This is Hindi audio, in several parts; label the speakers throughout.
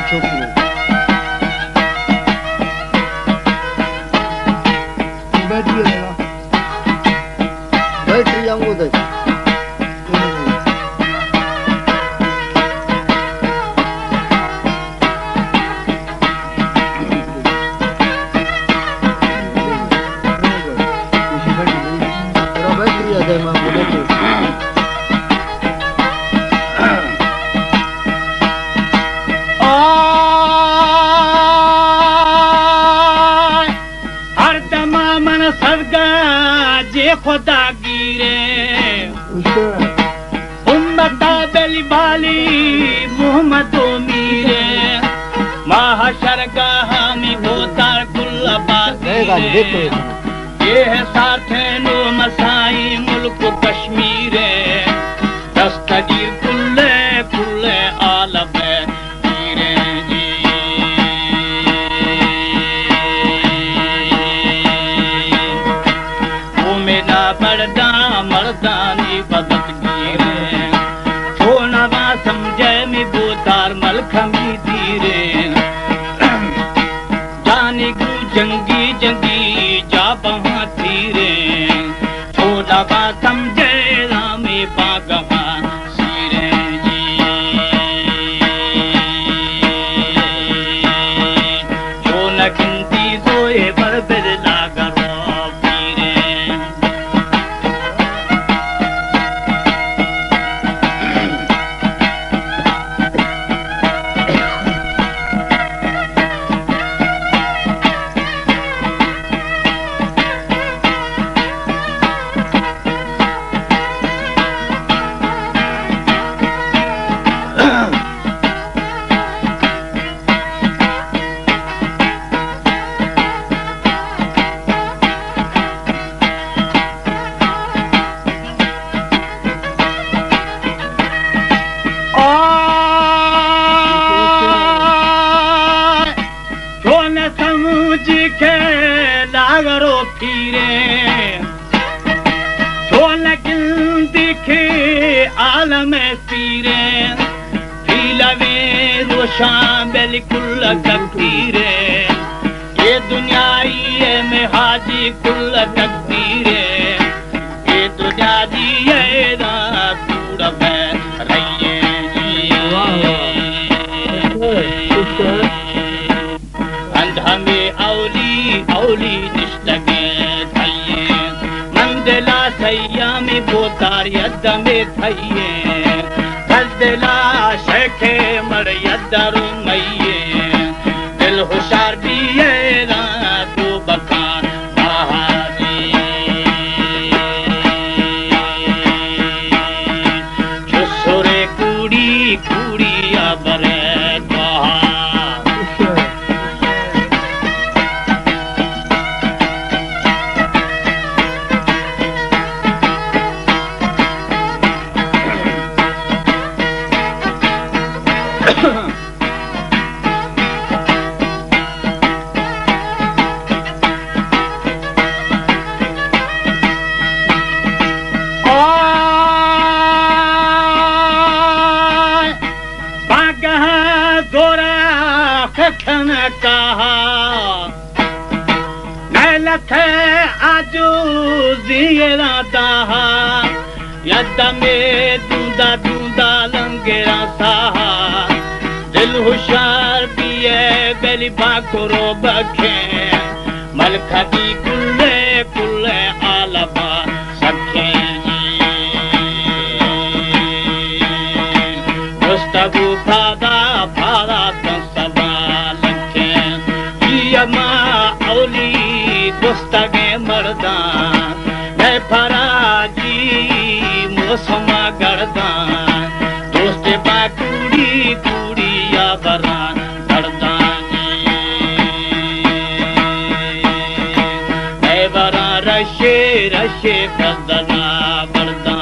Speaker 1: छोकरो बैठिए रहेगा बैठ जाऊंगा उधर
Speaker 2: खुदा गिरे उम्मता बेली बाली मोहम्मद मीरे महाशर गहामी बोतार कुल्ला बागिरे ये है साथे नो मसाई मुल्क कश्मीर दस्तगीर कुल्ले कुल्ले आलम गिरे जी मर्दा मर्दानी बदत गिरे छोना वा समझे मी बोतार मलखमी धीरे जानी गु जंगी जंगी जा बहा धीरे छोना वा समझे रामी बागवा सीरे जी छोना गिनती सोए बरबर लागा आलम पीरे फिलवे रोशान बिल्कुल तकदीरे ये दुनियाई में हाजी कुल तकदीरे ये दुनिया दी ये रात पूरा रहिए अंधा में औली औली निष्ठगे थैये मंदला सैया में बोतार यद में थैये फजला शेखे मर यदरु मैये दिल होशार भी ये रातू बखान बहारी चुसुरे कुड़ी कुड़ी अबरे कहा नैलथे आजू जीरा दाहा यद में दूदा दूदा लंगेरा साहा दिल होशार पिए बेली बाकुरो बखे मलखा की कुल्ले कुल्ले आलबा सखे गुस्तगु फादा फादा औली गुस्तगे मर्दा है फराजी मौसमा गर्दा दोस्त बाकुड़ी कुड़ी या बरा गर्दा है बरा रशे रशे बदला बर्दा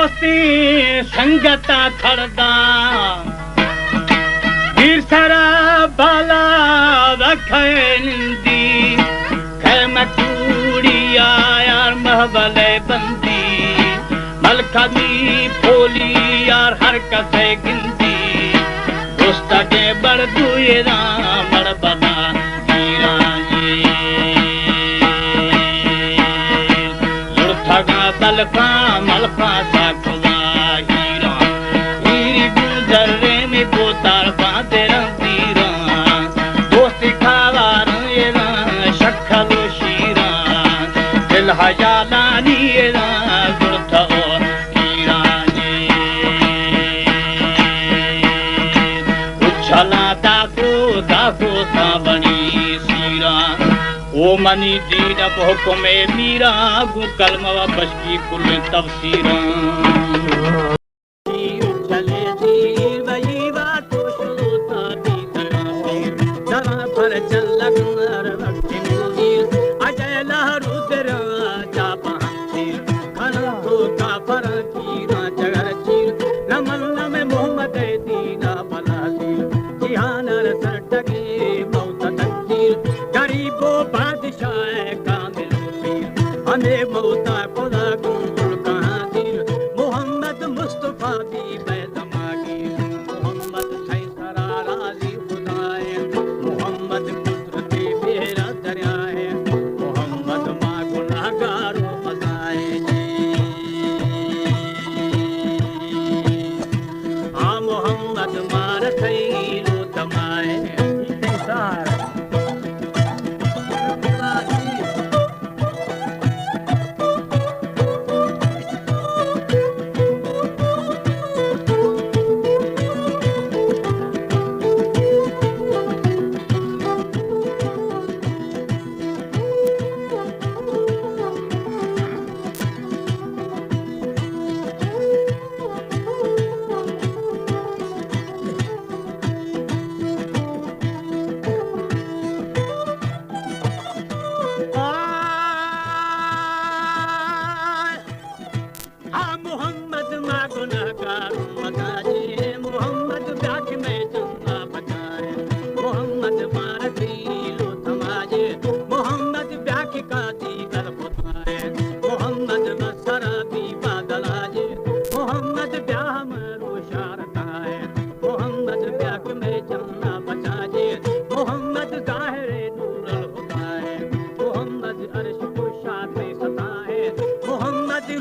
Speaker 2: दोस्ती संगता खड़दा वीर सारा बाला रखंदी कूड़ी यार महबले बंदी मलका दी फोली यार हर कसे गिंदी दोस्ता के बड़ दुए मड़ बना हीरा जी लुड़थगा बलफा मलफा सा खुदा हीरा हीरी गुजरे में बोतार बांधे रंदीरा दोस्ती खावार शक्खलो शीरा दिल हजालानी गुरथ और हीरा जी उछला दागो दागो सावनी सीरा ओ मनी दीन हुक्मे मीरा गु कलमा बशकी कुल तफसीरा चले जी वही बात तो शुरुता दी जरा पर चल लगनर वक्त नीर अजय लहरू तेरा जा पहंतीर खना तो का पर कीरा जगर चीर नमन में मोहम्मद दीना बलासीर जिहानर सर टके मौत तकदीर गरीबो बादशाह कामिल पीर हमें मौता खुदा गुल कहां दीर मोहम्मद मुस्तफा दी बेदमागी मोहम्मद सही सरा राजी खुदाए मोहम्मद कुदरती मेरा दरिया है मोहम्मद मां गुनाहगारों मजाए जी हाँ मोहम्मद मार थई लो तमाए संसार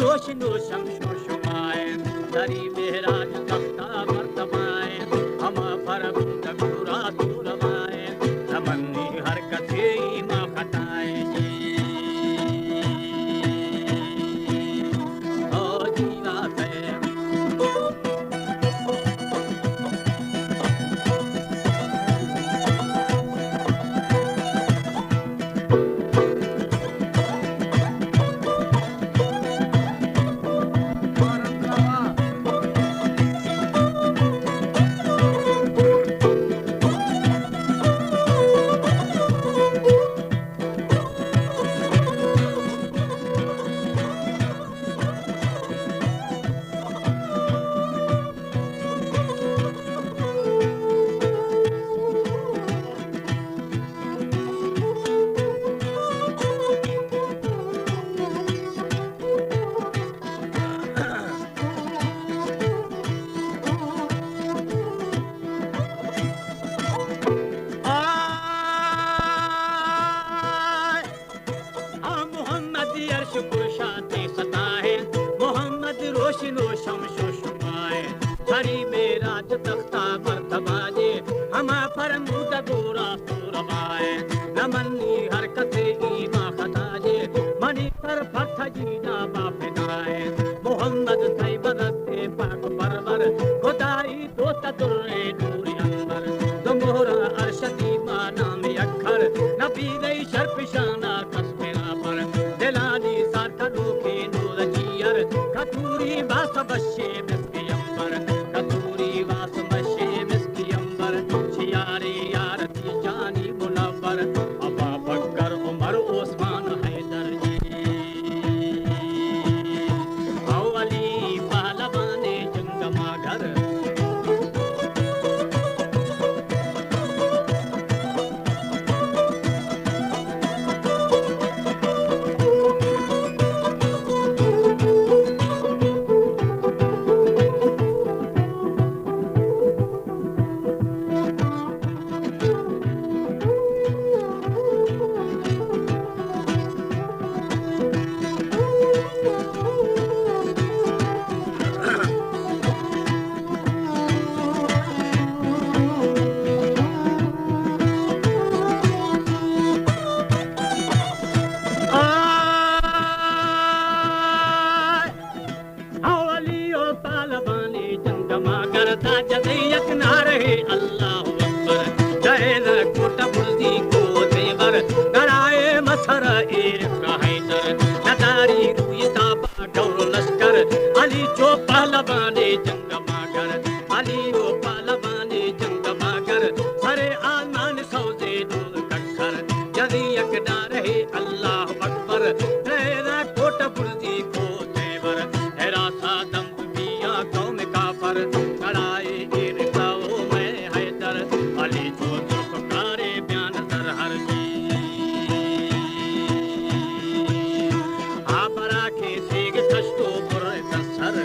Speaker 2: रोशनो शमशो शुमाए दरी मेहराज तख्ता मर्तबाए हम फरक तकुरा तुरवाए तमन्नी हरकते मां खताए जी ओ जीवा है रोशनो शमशो शुमाए हरी मेरा तख्ता मर्तबाजे हमा पर मुद गोरा सुरवाए नमन्नी हरकते ईमा खताजे मनी पर फथ जीना बाफिदाए मोहम्मद तैबरते पाक परवर खुदाई दोस्त दुर्रे नूरी अंबर दुमोरा अरशदी माना में अखर नबी गई शर्फशाना कसमेरा पर दिलानी सारकनो के नूर जियर कतूरी वास बशे मिस्की अंबर कतूरी वास बशे मिस्की अंबर शियारे यार की जानी मुनव्वर अबा बकर उमर उस्मान हैदर जी अली ना रहे अल्लाह अकबर रहे न कोट बुर्दी को देवर गराए मसर एर हैदर नदारी रुयता गौर लश्कर अली जो पहलवाने जंग मागर अली वो पहलवाने जंग मागर सरे आसमान सौदे दूर कखर यदि यकदा रहे अल्लाह अकबर रहे न कोट बुर्दी को देवर हैरा सा दम पिया कौम काफर गराए एर काओ मैं हैदर अली जो जुल्फकारे बयान दर हर जी आपरा के सेग कष्टो पुर कसर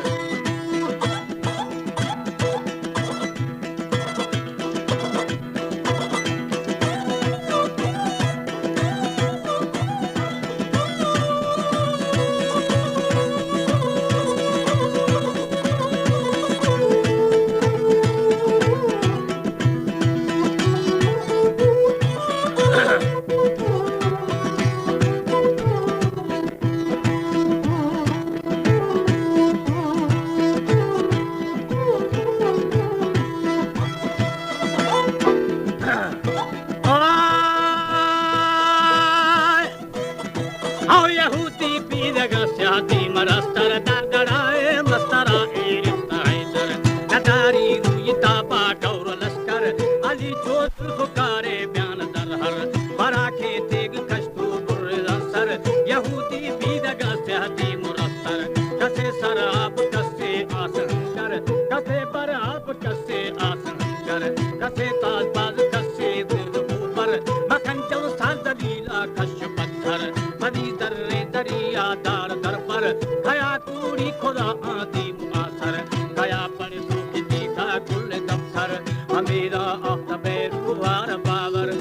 Speaker 2: आओ यहूदी पीरगा शादी मरस्तर दरदराए मस्तरा एरिस्ता हैदर नदारी रुयता बा गौर लश्कर अली जो जुल्फकारे बयान दर हर बराखे तेग कष्टो बुर्रसर यहूदी पीरगा शादी मुरस्तर कसे सर आप कसे आसंकर कसे पर आप कसे आसंकर कसे ताजबाज कसे दिल ऊपर मखन चल सादलीला कश पत्थर बदी दर्रे दरिया दार दर पर खया कूड़ी खुदा आदि मुआसर खया पर दुख दीखा कुल दफ्तर अमीरा आफ्तबे रुहार बावर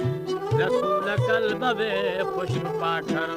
Speaker 2: रसूल कल्ब वे खुश पाठर